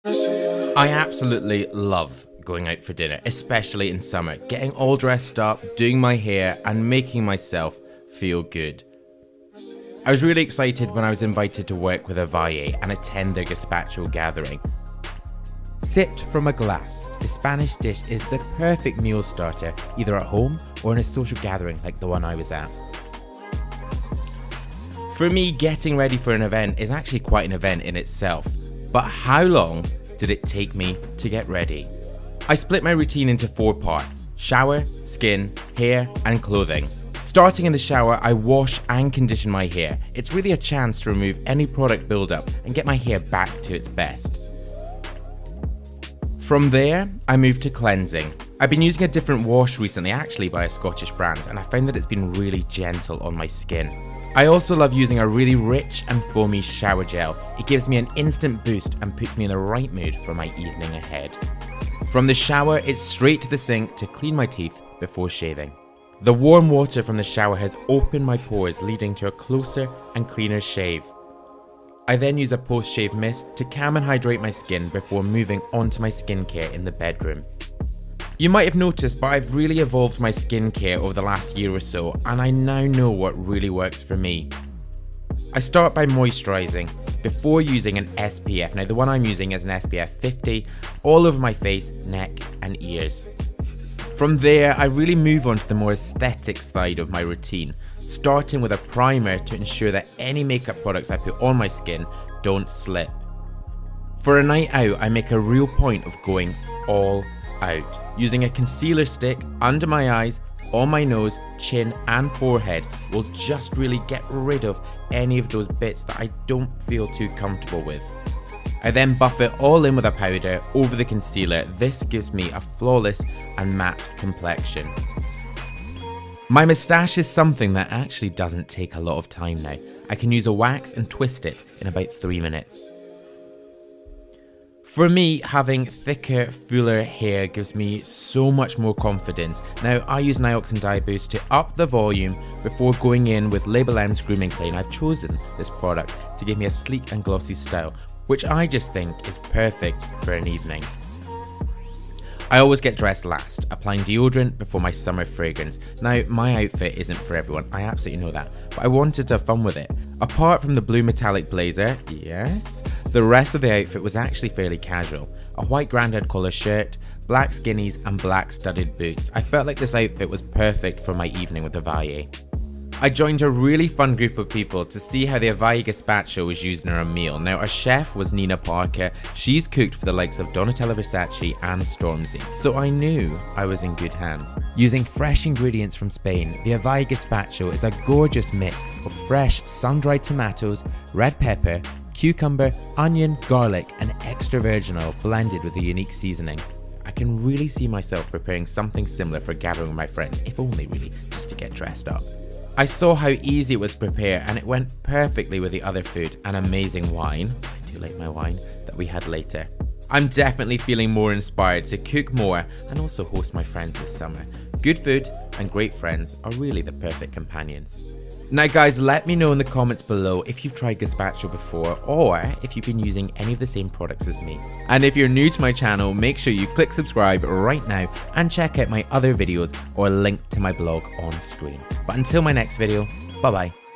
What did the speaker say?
I absolutely love going out for dinner, especially in summer, getting all dressed up, doing my hair and making myself feel good. I was really excited when I was invited to work with Alvalle and attend their Gazpacho Gathering. Sipped from a glass, the Spanish dish is the perfect meal starter, either at home or in a social gathering like the one I was at. For me, getting ready for an event is actually quite an event in itself, but how long did it take me to get ready? I split my routine into 4 parts: shower, skin, hair and clothing. Starting in the shower, I wash and condition my hair. It's really a chance to remove any product buildup and get my hair back to its best. From there, I move to cleansing. I've been using a different wash recently, actually by a Scottish brand, and I found that it's been really gentle on my skin. I also love using a really rich and foamy shower gel. It gives me an instant boost and puts me in the right mood for my evening ahead. From the shower, it's straight to the sink to clean my teeth before shaving. The warm water from the shower has opened my pores, leading to a closer and cleaner shave. I then use a post-shave mist to calm and hydrate my skin before moving on to my skincare in the bedroom. You might have noticed, but I've really evolved my skincare over the last year or so, and I now know what really works for me. I start by moisturising before using an SPF. Now the one I'm using is an SPF 50, all over my face, neck and ears. From there, I really move on to the more aesthetic side of my routine, starting with a primer to ensure that any makeup products I put on my skin don't slip. For a night out, I make a real point of going all out, using a concealer stick under my eyes, on my nose, chin and forehead will just really get rid of any of those bits that I don't feel too comfortable with. I then buff it all in with a powder over the concealer. This gives me a flawless and matte complexion. My moustache is something that actually doesn't take a lot of time now. I can use a wax and twist it in about 3 minutes. For me, having thicker, fuller hair gives me so much more confidence. Now, I use Nioxin Dye Boost to up the volume before going in with Label M's Grooming Clay, and I've chosen this product to give me a sleek and glossy style, which I just think is perfect for an evening. I always get dressed last, applying deodorant before my summer fragrance. Now, my outfit isn't for everyone, I absolutely know that, but I wanted to have fun with it. Apart from the blue metallic blazer, yes, the rest of the outfit was actually fairly casual. A white grandad collar shirt, black skinnies and black studded boots. I felt like this outfit was perfect for my evening with Alvalle. I joined a really fun group of people to see how the Alvalle Gazpacho was used in our meal. Now, our chef was Nina Parker. She's cooked for the likes of Donatella Versace and Stormzy, so I knew I was in good hands. Using fresh ingredients from Spain, the Alvalle Gazpacho is a gorgeous mix of fresh sun-dried tomatoes, red pepper, cucumber, onion, garlic and extra virgin oil blended with a unique seasoning. I can really see myself preparing something similar for gathering with my friends, if only really just to get dressed up. I saw how easy it was to prepare and it went perfectly with the other food and amazing wine, I do like my wine, that we had later. I'm definitely feeling more inspired to cook more and also host my friends this summer. Good food and great friends are really the perfect companions. Now guys, let me know in the comments below if you've tried Gazpacho before or if you've been using any of the same products as me. And if you're new to my channel, make sure you click subscribe right now and check out my other videos or link to my blog on screen. But until my next video, bye bye.